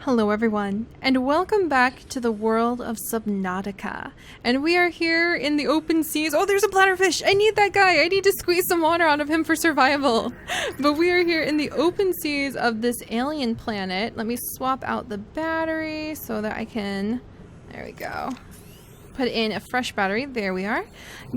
Hello everyone, and welcome back to the world of Subnautica. And we are here in the open seas. Oh, there's a bladderfish! I need that guy! I need to squeeze some water out of him for survival. But we are here in the open seas of this alien planet. Let me swap out the battery so that I can... There we go. Put in a fresh battery. There we are.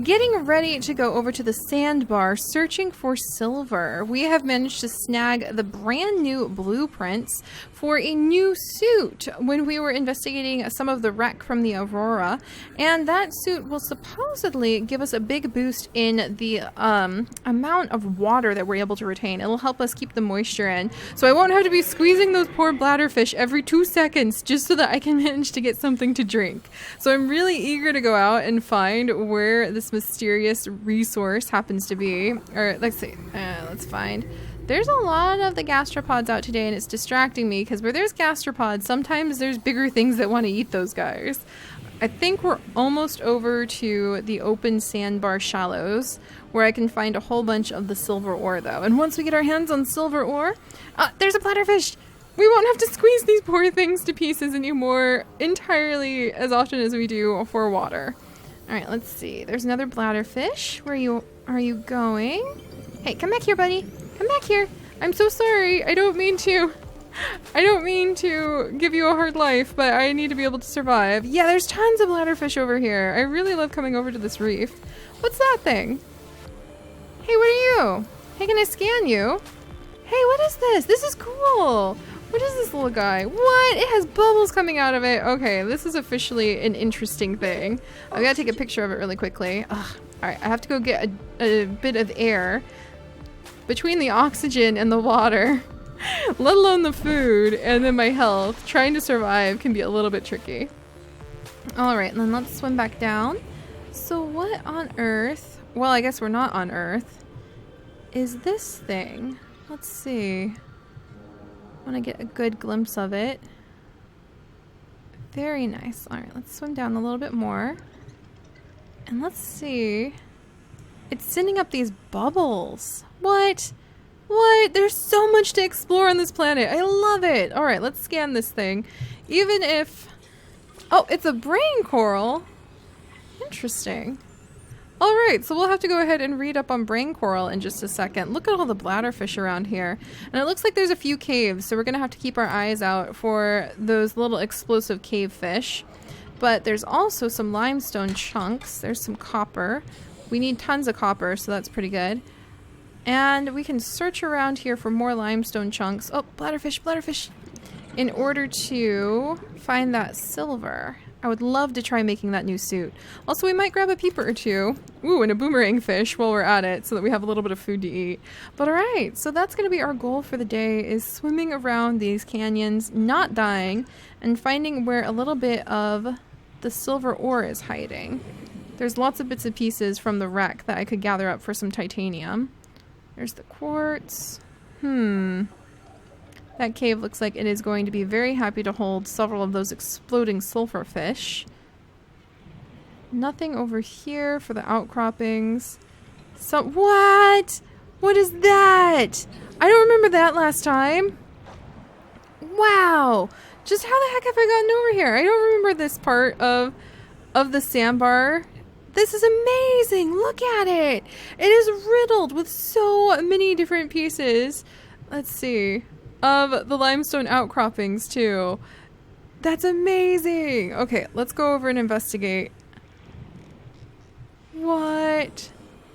Getting ready to go over to the sandbar, searching for silver. We have managed to snag the brand new blueprints for a new suit when we were investigating some of the wreck from the Aurora. And that suit will supposedly give us a big boost in the amount of water that we're able to retain. It'll help us keep the moisture in. So I won't have to be squeezing those poor bladderfish every 2 seconds just so that I can manage to get something to drink. So I'm really eager to go out and find where this mysterious resource happens to be. Or let's see, let's find. There's a lot of the gastropods out today and it's distracting me because where there's gastropods, sometimes there's bigger things that want to eat those guys. I think we're almost over to the open sandbar shallows where I can find a whole bunch of the silver ore though. And once we get our hands on silver ore, there's a bladderfish! We won't have to squeeze these poor things to pieces anymore entirely as often as we do for water. Alright, let's see. There's another bladderfish. Where are you going? Hey, come back here, buddy. Come back here. I'm so sorry. I don't mean to give you a hard life, but I need to be able to survive. Yeah, there's tons of bladderfish over here. I really love coming over to this reef. What's that thing? Hey, what are you? Hey, can I scan you? Hey, what is this? This is cool. What is this little guy? What? It has bubbles coming out of it. Okay, this is officially an interesting thing. I've got to take a picture of it really quickly. Ugh. Alright, I have to go get a bit of air between the oxygen and the water, let alone the food, and then my health. Trying to survive can be a little bit tricky. Alright, then let's swim back down. So what on earth, well, I guess we're not on Earth, is this thing? Let's see. I want to get a good glimpse of it. Very nice. Alright, let's swim down a little bit more. And let's see. It's sending up these bubbles. What? What? There's so much to explore on this planet. I love it. Alright, let's scan this thing. Even if... Oh, it's a brain coral. Interesting. Alright, so we'll have to go ahead and read up on brain coral in just a second. Look at all the bladderfish around here. And it looks like there's a few caves, so we're going to have to keep our eyes out for those little explosive cave fish. But there's also some limestone chunks. There's some copper. We need tons of copper, so that's pretty good. And we can search around here for more limestone chunks. Oh, bladderfish, bladderfish! In order to find that silver. I would love to try making that new suit. Also, we might grab a peeper or two. Ooh, and a boomerang fish while we're at it so that we have a little bit of food to eat. But alright, so that's going to be our goal for the day, is swimming around these canyons, not dying, and finding where a little bit of the silver ore is hiding. There's lots of bits and pieces from the wreck that I could gather up for some titanium. There's the quartz. That cave looks like it is going to be very happy to hold several of those exploding sulfur fish. Nothing over here for the outcroppings. So, what? What is that? I don't remember that last time. Wow. Just how the heck have I gotten over here? I don't remember this part of the sandbar. This is amazing. Look at it. It is riddled with so many different pieces. Let's see. Of the limestone outcroppings too. That's amazing. Okay, let's go over and investigate. What?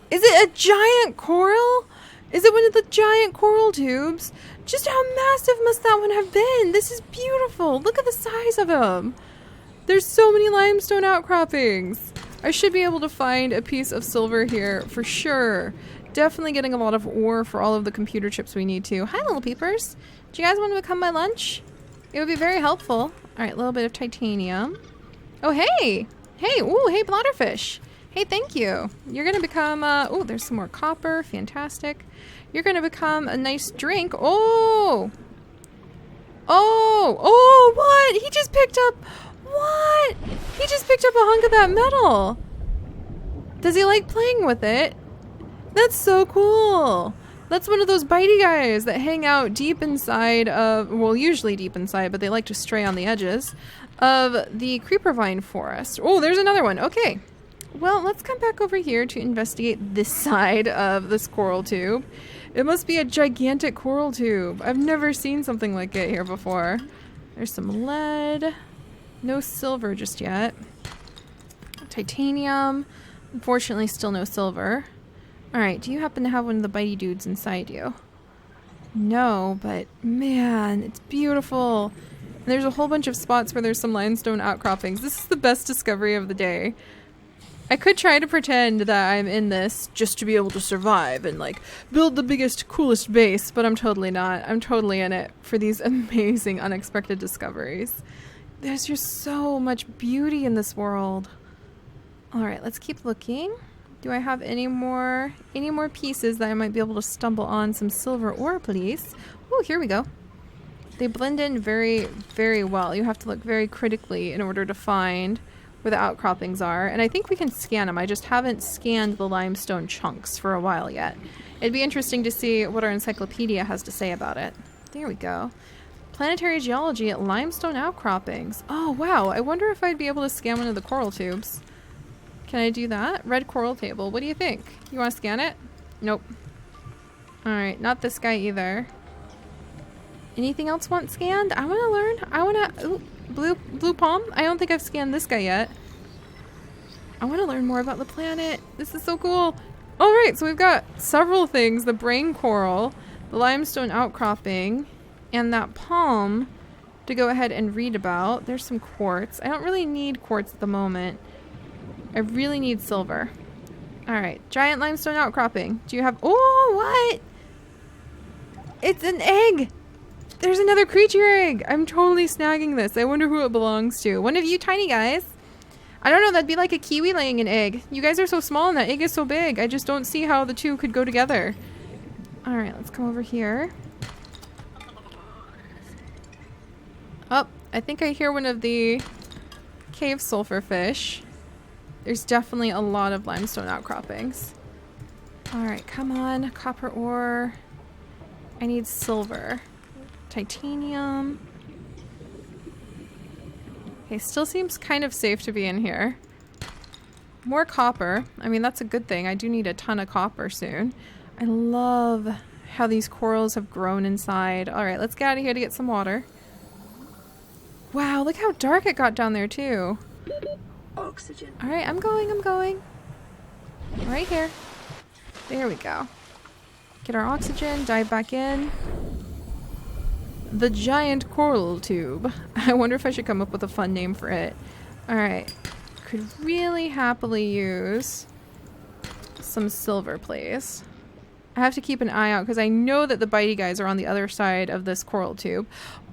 Is it a giant coral? Is it one of the giant coral tubes? Just how massive must that one have been? This is beautiful. Look at the size of them. There's so many limestone outcroppings. I should be able to find a piece of silver here for sure. Definitely getting a lot of ore for all of the computer chips we need to. Hi, little peepers. Do you guys want to become my lunch? It would be very helpful. Alright, a little bit of titanium. Oh, hey! Hey, ooh, hey, bladderfish. Hey, thank you. You're going to become, oh, there's some more copper. Fantastic. You're going to become a nice drink. Oh! Oh! Oh, what? He just picked up... What? He just picked up a hunk of that metal. Does he like playing with it? That's so cool. That's one of those bitey guys that hang out deep inside of, well, usually deep inside, but they like to stray on the edges of the creeper vine forest. Oh, there's another one. Okay. Well, let's come back over here to investigate this side of this coral tube. It must be a gigantic coral tube. I've never seen something like it here before. There's some lead. No silver just yet. Titanium. Unfortunately, still no silver. Alright, do you happen to have one of the bitey dudes inside you? No, but man, it's beautiful. And there's a whole bunch of spots where there's some limestone outcroppings. This is the best discovery of the day. I could try to pretend that I'm in this just to be able to survive and like build the biggest, coolest base, but I'm totally not. I'm totally in it for these amazing, unexpected discoveries. There's just so much beauty in this world. Alright, let's keep looking. Do I have any more pieces that I might be able to stumble on some silver ore, please? Oh, here we go. They blend in very, very well. You have to look very critically in order to find where the outcroppings are. And I think we can scan them. I just haven't scanned the limestone chunks for a while yet. It'd be interesting to see what our encyclopedia has to say about it. There we go. Planetary geology at limestone outcroppings. Oh, wow. I wonder if I'd be able to scan one of the coral tubes. Can I do that? Red coral table. What do you think? You want to scan it? Nope. Alright, not this guy either. Anything else want scanned? I want to learn. I want to... Ooh, blue palm? I don't think I've scanned this guy yet. I want to learn more about the planet. This is so cool. Alright, so we've got several things. The brain coral, the limestone outcropping, and that palm to go ahead and read about. There's some quartz. I don't really need quartz at the moment. I really need silver. Alright, giant limestone outcropping. Do you have... Oh, what? It's an egg! There's another creature egg! I'm totally snagging this. I wonder who it belongs to. One of you tiny guys. I don't know, that'd be like a kiwi laying an egg. You guys are so small and that egg is so big. I just don't see how the two could go together. Alright, let's come over here. Oh, I think I hear one of the cave sulfurfish. There's definitely a lot of limestone outcroppings. Alright, come on. Copper ore. I need silver. Titanium. Okay, still seems kind of safe to be in here. More copper. I mean, that's a good thing. I do need a ton of copper soon. I love how these corals have grown inside. Alright, let's get out of here to get some water. Wow, look how dark it got down there, too. Oxygen. Alright, I'm going. Right here. There we go. Get our oxygen, dive back in. The giant coral tube. I wonder if I should come up with a fun name for it. Alright. Could really happily use some silver, please. I have to keep an eye out because I know that the bitey guys are on the other side of this coral tube.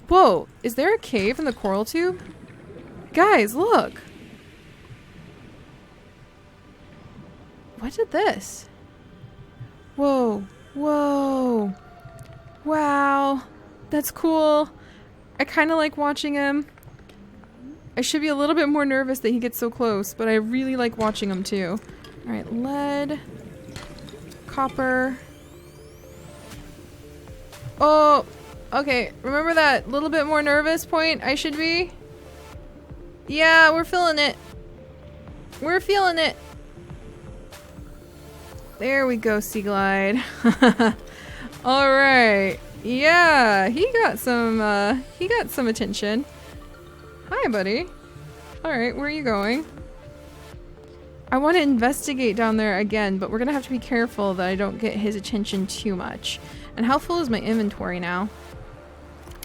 Whoa! Is there a cave in the coral tube? Guys, look! What did this? Whoa. Whoa. Wow. That's cool. I kind of like watching him. I should be a little bit more nervous that he gets so close, but I really like watching him too. Alright, lead. Copper. Oh, okay. Remember that little bit more nervous point I should be? Yeah, we're feeling it. We're feeling it. There we go, Sea Glide. Alright. Yeah, he got some attention. Hi, buddy. Alright, where are you going? I want to investigate down there again, but we're gonna have to be careful that I don't get his attention too much. And how full is my inventory now?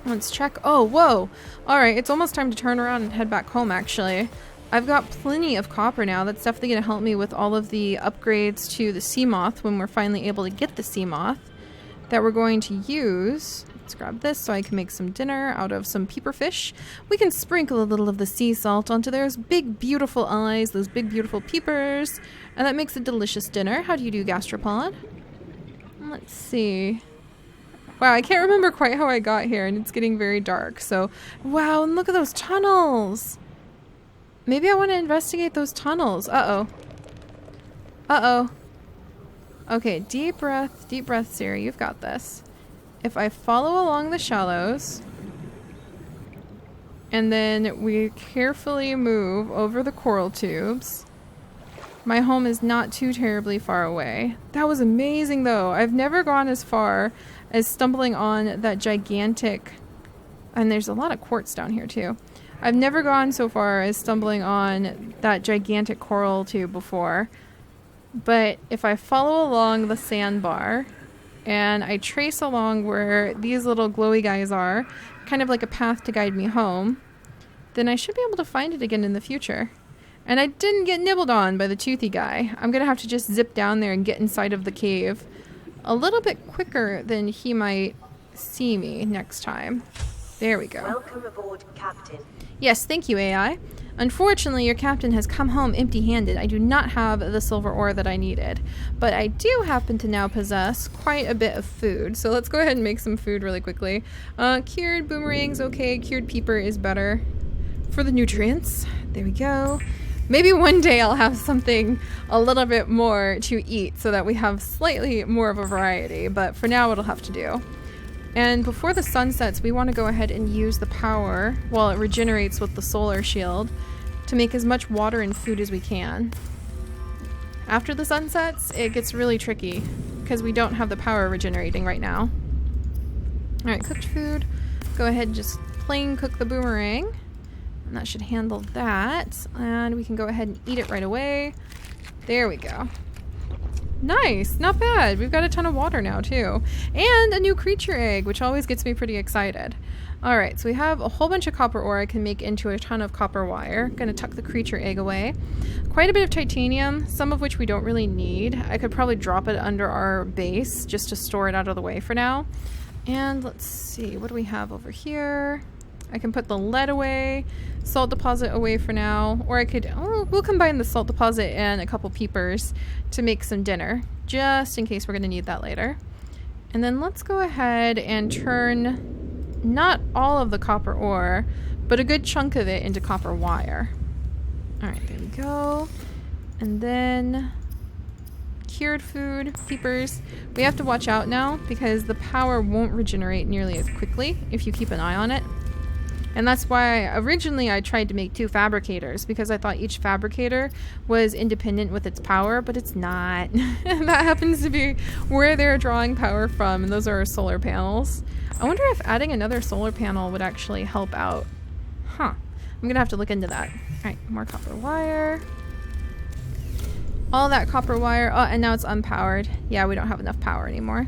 Let's check. Oh, whoa. Alright, it's almost time to turn around and head back home, actually. I've got plenty of copper now. That's definitely going to help me with all of the upgrades to the sea moth when we're finally able to get the sea moth that we're going to use. Let's grab this so I can make some dinner out of some peeper fish. We can sprinkle a little of the sea salt onto those big beautiful eyes, those big beautiful peepers, and that makes a delicious dinner. How do you do, gastropod? Let's see. Wow, I can't remember quite how I got here, and it's getting very dark. So, wow, and look at those tunnels. Maybe I want to investigate those tunnels. Uh-oh. Uh-oh. Okay, deep breath, Seri. You've got this. If I follow along the shallows, and then we carefully move over the coral tubes, my home is not too terribly far away. That was amazing, though. I've never gone as far as stumbling on that gigantic... And there's a lot of quartz down here, too. I've never gone so far as stumbling on that gigantic coral tube before. But if I follow along the sandbar and I trace along where these little glowy guys are, kind of like a path to guide me home, then I should be able to find it again in the future. And I didn't get nibbled on by the toothy guy. I'm going to have to just zip down there and get inside of the cave a little bit quicker than he might see me next time. There we go. Welcome aboard, Captain. Yes, thank you, AI. Unfortunately, your captain has come home empty-handed. I do not have the silver ore that I needed, but I do happen to now possess quite a bit of food. So let's go ahead and make some food really quickly. Cured boomerang's okay. Cured peeper is better for the nutrients. There we go. Maybe one day I'll have something a little bit more to eat so that we have slightly more of a variety, but for now it'll have to do. And before the sun sets, we want to go ahead and use the power while it regenerates with the solar shield to make as much water and food as we can. After the sun sets, it gets really tricky because we don't have the power regenerating right now. Alright, cooked food. Go ahead and just plain cook the boomerang. And that should handle that. And we can go ahead and eat it right away. There we go. Nice, not bad. We've got a ton of water now too. And a new creature egg, which always gets me pretty excited. Alright, so we have a whole bunch of copper ore I can make into a ton of copper wire. Gonna tuck the creature egg away. Quite a bit of titanium, some of which we don't really need. I could probably drop it under our base just to store it out of the way for now. And let's see, what do we have over here? I can put the lead away, salt deposit away for now, or I could, we'll combine the salt deposit and a couple peepers to make some dinner, just in case we're going to need that later. And then let's go ahead and turn not all of the copper ore, but a good chunk of it into copper wire. Alright, there we go. And then cured food, peepers. We have to watch out now because the power won't regenerate nearly as quickly if you keep an eye on it. And that's why originally I tried to make 2 fabricators because I thought each fabricator was independent with its power, but it's not. That happens to be where they're drawing power from, and those are our solar panels. I wonder if adding another solar panel would actually help out. Huh. I'm gonna have to look into that. Alright, more copper wire. All that copper wire. Oh, and now it's unpowered. Yeah, we don't have enough power anymore.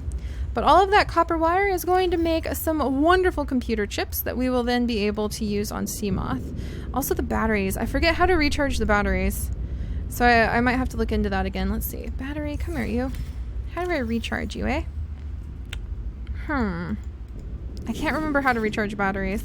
But all of that copper wire is going to make some wonderful computer chips that we will then be able to use on Seamoth. Also the batteries. I forget how to recharge the batteries. So I might have to look into that again. Let's see. Battery, come here, you. How do I recharge you, eh? I can't remember how to recharge batteries.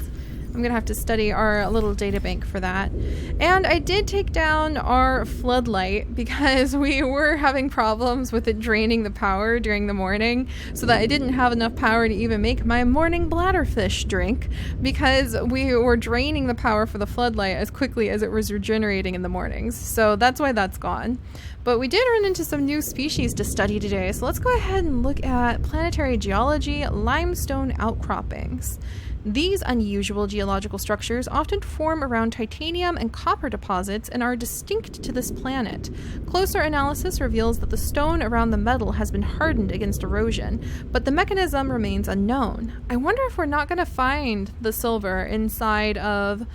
I'm gonna have to study our little data bank for that. And I did take down our floodlight because we were having problems with it draining the power during the morning, so that I didn't have enough power to even make my morning bladderfish drink because we were draining the power for the floodlight as quickly as it was regenerating in the mornings. So that's why that's gone. But we did run into some new species to study today, so let's go ahead and look at planetary geology, limestone outcroppings. These unusual geological structures often form around titanium and copper deposits and are distinct to this planet. Closer analysis reveals that the stone around the metal has been hardened against erosion, but the mechanism remains unknown. I wonder if we're not going to find the silver inside of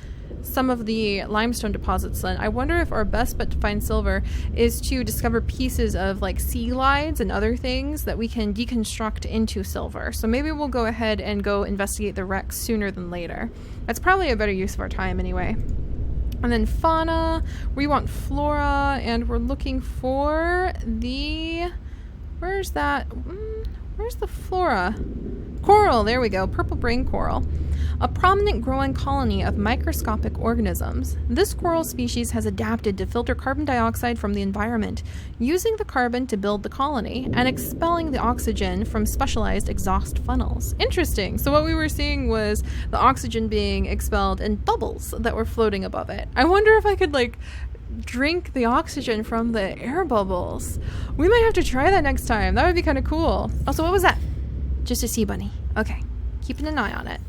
some of the limestone deposits then. I wonder if our best bet to find silver is to discover pieces of like sea lides and other things that we can deconstruct into silver. So maybe we'll go ahead and go investigate the wrecks sooner than later. That's probably a better use of our time anyway. And then fauna, we want flora, and we're looking for the... Where's that? Where's the flora? Coral, there we go, purple brain coral. A prominent growing colony of microscopic organisms. This coral species has adapted to filter carbon dioxide from the environment, using the carbon to build the colony, and expelling the oxygen from specialized exhaust funnels. Interesting. So what we were seeing was the oxygen being expelled in bubbles that were floating above it. I wonder if I could, like, drink the oxygen from the air bubbles. We might have to try that next time. That would be kind of cool. Also, what was that? Just a sea bunny. Okay, keeping an eye on it.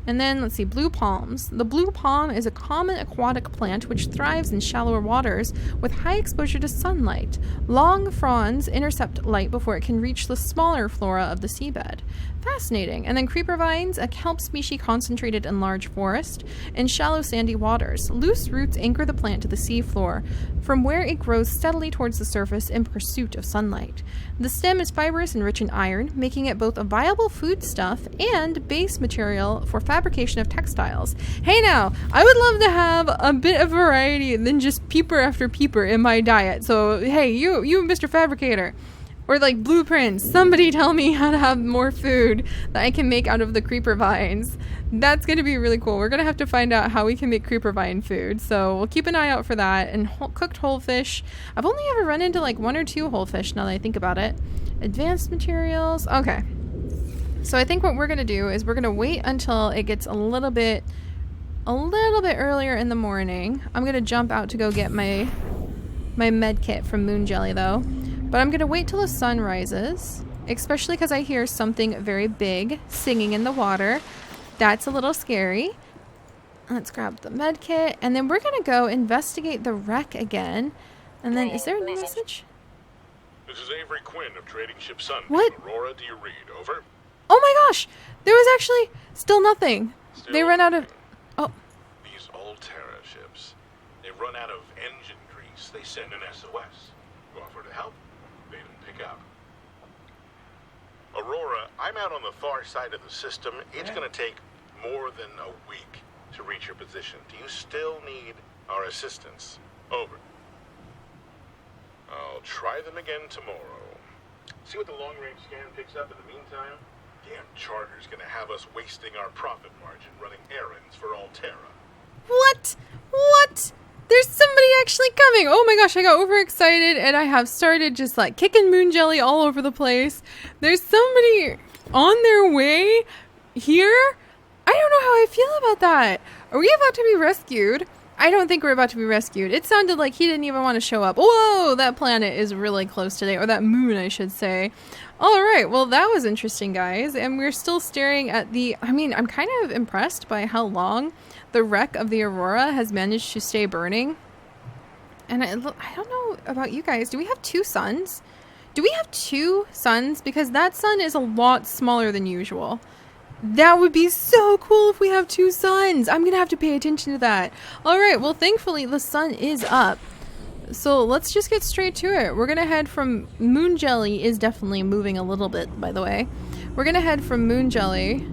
And then, let's see, blue palms. The blue palm is a common aquatic plant which thrives in shallower waters with high exposure to sunlight. Long fronds intercept light before it can reach the smaller flora of the seabed. Fascinating. And then creeper vines, a kelp species concentrated in large forest and shallow sandy waters. Loose roots anchor the plant to the sea floor, from where it grows steadily towards the surface in pursuit of sunlight. The stem is fibrous and rich in iron, making it both a viable foodstuff and base material for fabrication of textiles. Hey now, I would love to have a bit of variety than just peeper after peeper in my diet. So hey, you Mr. Fabricator, or like blueprints, somebody tell me how to have more food that I can make out of the creeper vines. That's going to be really cool. We're going to have to find out how we can make creeper vine food. So we'll keep an eye out for that. And cooked whole fish. I've only ever run into like 1 or 2 whole fish now that I think about it. Advanced materials. Okay. So I think what we're going to do is we're going to wait until it gets a little bit earlier in the morning. I'm going to jump out to go get my med kit from Moon Jelly though. But I'm going to wait till the sun rises, especially because I hear something very big singing in the water. That's a little scary. Let's grab the med kit, and then we're going to go investigate the wreck again. And then, is there a new message? This is Avery Quinn of Trading Ship Sun. What? Aurora, do you read? Over. Oh my gosh! There was actually still nothing. They ran out of... Oh. These old Terra ships, they run out of engine grease. They send an SOS. You offer to help. They didn't pick up. Aurora, I'm out on the far side of the system. It's going to take more than a week to reach your position. Do you still need our assistance? Over. I'll try them again tomorrow. See what the long-range scan picks up in the meantime? Damn charter's going to have us wasting our profit margin running errands for Alterra. What? What? There's somebody actually coming. Oh my gosh, I got overexcited and I have started just like kicking Moon Jelly all over the place. There's somebody on their way here. I don't know how I feel about that. Are we about to be rescued? I don't think we're about to be rescued. It sounded like he didn't even want to show up. Whoa, that planet is really close today, or that moon, I should say. All right, well, that was interesting, guys. And we're still staring at the... I mean, I'm kind of impressed by how long the wreck of the Aurora has managed to stay burning. And I don't know about you guys. Do we have 2 suns? Do we have 2 suns? Because that sun is a lot smaller than usual. That would be so cool if we have 2 suns. I'm going to have to pay attention to that. All right, well, thankfully, the sun is up. So let's just get straight to it. We're going to head from... Moon Jelly is definitely moving a little bit, by the way. We're going to head from Moon Jelly.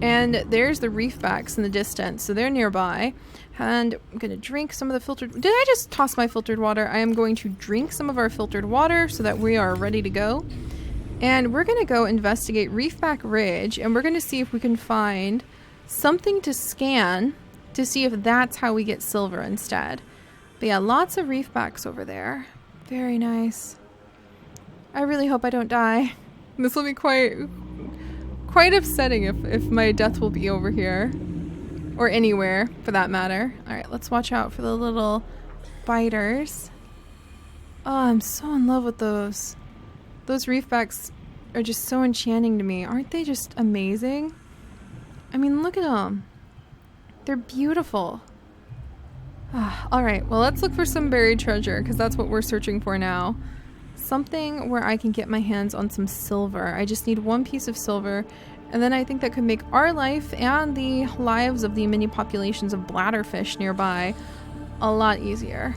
And there's the reefbacks in the distance. So they're nearby. And I'm going to drink some of the filtered... Did I just toss my filtered water? I am going to drink some of our filtered water so that we are ready to go. And we're going to go investigate Reefback Ridge. And we're going to see if we can find something to scan to see if that's how we get silver instead. But yeah, lots of reefbacks over there. Very nice. I really hope I don't die. This will be quite upsetting if my death will be over here. Or anywhere, for that matter. Alright, let's watch out for the little biters. Oh, I'm so in love with those. Those reefbacks are just so enchanting to me. Aren't they just amazing? I mean, look at them. They're beautiful. Alright, well, let's look for some buried treasure, because that's what we're searching for now. Something where I can get my hands on some silver. I just need 1 piece of silver, and then I think that could make our life and the lives of the many populations of bladderfish nearby a lot easier.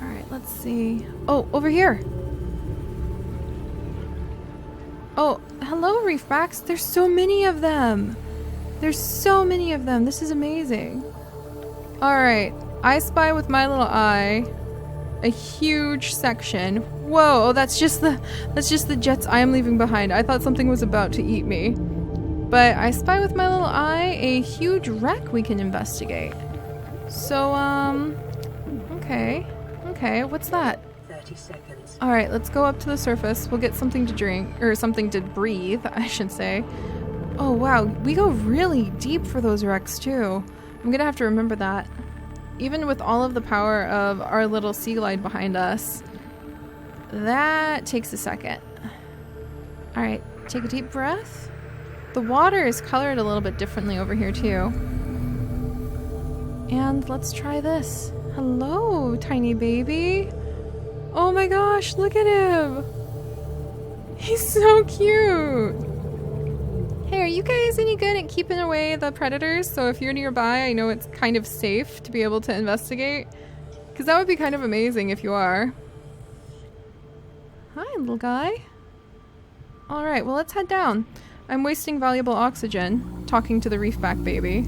Alright, let's see. Oh, over here! Oh, hello, reefbacks! There's so many of them! There's so many of them! This is amazing! Alright, I spy with my little eye a huge section. Whoa, oh, that's just the jets I am leaving behind. I thought something was about to eat me. But I spy with my little eye a huge wreck we can investigate. So, okay, what's that? 30 seconds. Alright, let's go up to the surface. We'll get something to drink, or something to breathe, I should say. Oh wow, we go really deep for those wrecks too. I'm gonna have to remember that. Even with all of the power of our little sea glide behind us, that takes a second. Alright, take a deep breath. The water is colored a little bit differently over here too. And let's try this. Hello, tiny baby. Oh my gosh, look at him. He's so cute. Hey, are you guys any good at keeping away the predators? So if you're nearby, I know it's kind of safe to be able to investigate. Because that would be kind of amazing if you are. Hi, little guy. Alright, well let's head down. I'm wasting valuable oxygen talking to the reefback baby.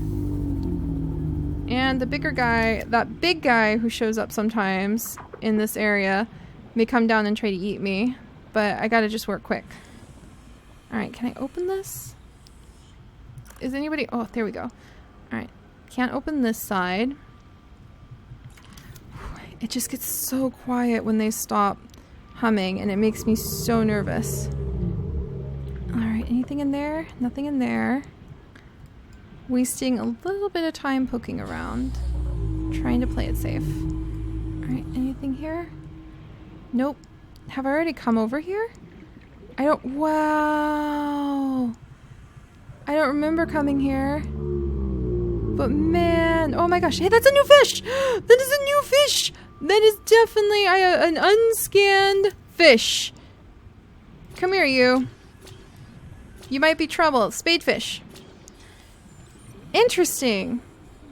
And the bigger guy, that big guy who shows up sometimes in this area, may come down and try to eat me. But I gotta just work quick. Alright, can I open this? Is anybody... Oh, there we go. Alright. Can't open this side. It just gets so quiet when they stop humming, and it makes me so nervous. Alright, anything in there? Nothing in there. Wasting a little bit of time poking around. Trying to play it safe. Alright, anything here? Nope. Have I already come over here? I don't... Wow! I don't remember coming here. But man... Oh my gosh. Hey, that's a new fish! That is a new fish! That is definitely an unscanned fish. Come here, you. You might be trouble. Spadefish. Interesting.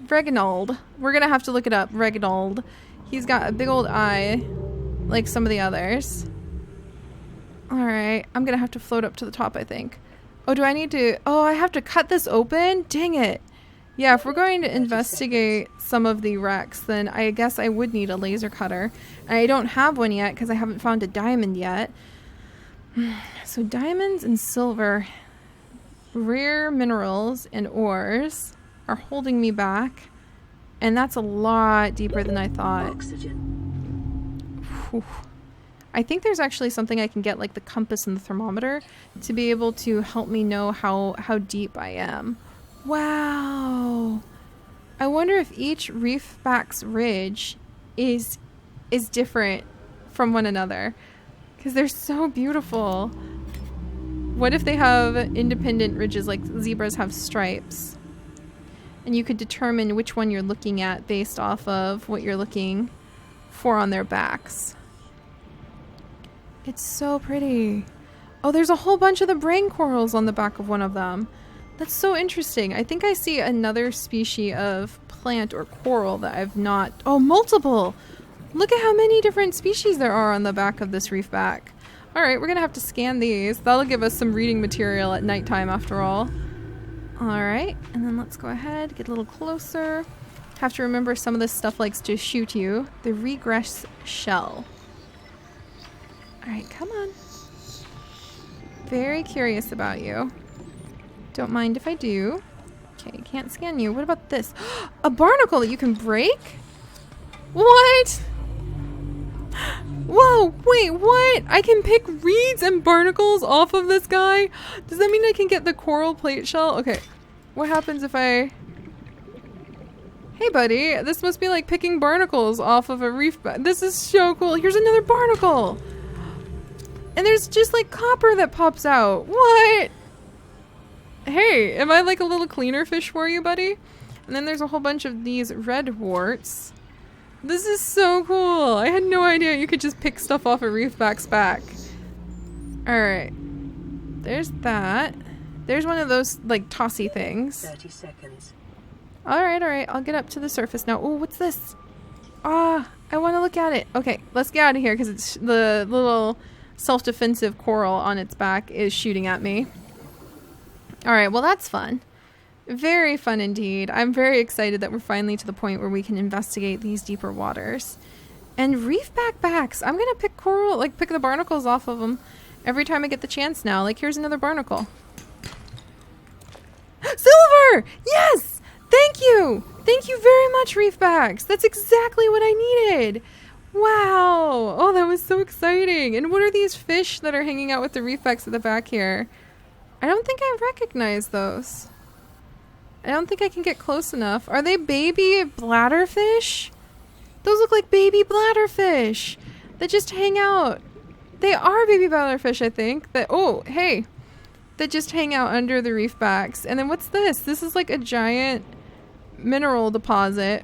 Reginald. We're gonna have to look it up. Reginald. He's got a big old eye, like some of the others. Alright. I'm gonna have to float up to the top, I think. Oh, do I need to... Oh, I have to cut this open? Dang it. Yeah, if we're going to investigate some of the wrecks, then I guess I would need a laser cutter. And I don't have one yet because I haven't found a diamond yet. So diamonds and silver, rare minerals and ores are holding me back. And that's a lot deeper than I thought. Oxygen. Whew. I think there's actually something I can get, like the compass and the thermometer, to be able to help me know how deep I am. Wow. I wonder if each Reefback Ridge is different from one another, because they're so beautiful. What if they have independent ridges like zebras have stripes? And you could determine which one you're looking at based off of what you're looking for on their backs. It's so pretty. Oh, there's a whole bunch of the brain corals on the back of one of them. That's so interesting. I think I see another species of plant or coral that I've not... Oh, multiple! Look at how many different species there are on the back of this reefback. Alright, we're gonna have to scan these. That'll give us some reading material at nighttime after all. Alright, and then let's go ahead, get a little closer. Have to remember some of this stuff likes to shoot you. The regress shell. Alright, come on. Very curious about you. Don't mind if I do. Okay, can't scan you. What about this? A barnacle that you can break? What? Whoa, wait, what? I can pick reeds and barnacles off of this guy? Does that mean I can get the coral plate shell? Okay, what happens if I... Hey buddy, this must be like picking barnacles off of a reef. This is so cool. Here's another barnacle. And there's just like copper that pops out. What? Hey, am I like a little cleaner fish for you, buddy? And then there's a whole bunch of these red warts. This is so cool. I had no idea you could just pick stuff off a reefback's back. Alright. There's that. There's one of those like tossy things. 30 seconds. Alright, alright. I'll get up to the surface now. Oh, what's this? Ah, I want to look at it. Okay, let's get out of here because it's the little self-defensive coral on its back is shooting at me. Alright, well that's fun. Very fun indeed. I'm very excited that we're finally to the point where we can investigate these deeper waters. And reefback backs. I'm gonna pick coral, like pick the barnacles off of them every time I get the chance now. Like here's another barnacle. Silver! Yes! Thank you! Thank you very much, reefbacks. That's exactly what I needed. Wow! Oh, that was so exciting. And what are these fish that are hanging out with the reefbacks at the back here? I don't think I recognize those. I don't think I can get close enough. Are they baby bladderfish? Those look like baby bladderfish that just hang out. They are baby bladderfish, I think. That, oh, hey. That just hang out under the reef backs. And then what's this? This is like a giant mineral deposit.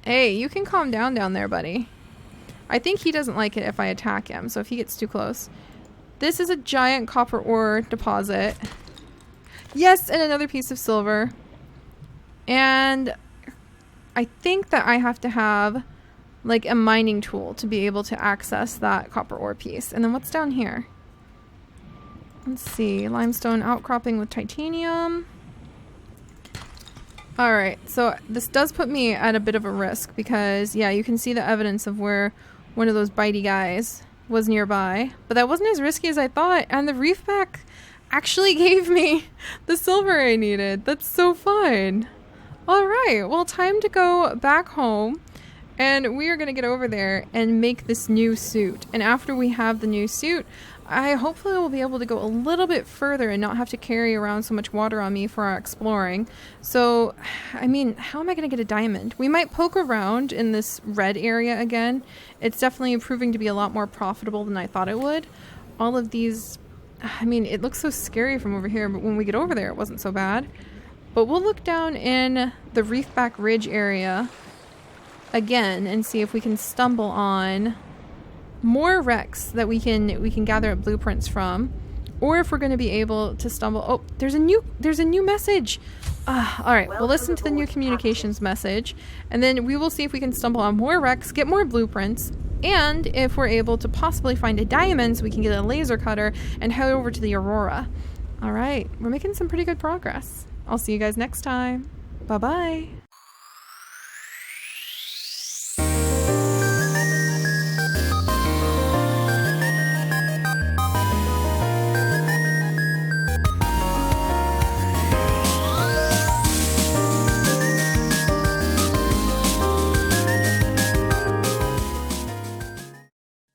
Hey, you can calm down there, buddy. I think he doesn't like it if I attack him, so if he gets too close. This is a giant copper ore deposit. Yes, and another piece of silver. And I think that I have to have like a mining tool to be able to access that copper ore piece. And then what's down here? Let's see. Limestone outcropping with titanium. Alright, so this does put me at a bit of a risk because, yeah, you can see the evidence of where one of those bitey guys was nearby. But that wasn't as risky as I thought, and the reefback actually gave me the silver I needed. That's so fun. Alright, well, time to go back home, and we are going to get over there and make this new suit. And after we have the new suit, I hopefully will be able to go a little bit further and not have to carry around so much water on me for our exploring. So, I mean, how am I going to get a diamond? We might poke around in this red area again. It's definitely proving to be a lot more profitable than I thought it would. All of these, I mean, it looks so scary from over here, but when we get over there, it wasn't so bad. But we'll look down in the Reefback Ridge area again and see if we can stumble on more wrecks that we can gather up blueprints from, or if we're going to be able to stumble. Oh, there's a new message. All right, we'll listen to the new communications message, and then we will see if we can stumble on more wrecks, get more blueprints, and if we're able to possibly find a diamond so we can get a laser cutter and head over to the Aurora. All right, we're making some pretty good progress. I'll see you guys next time. Bye bye.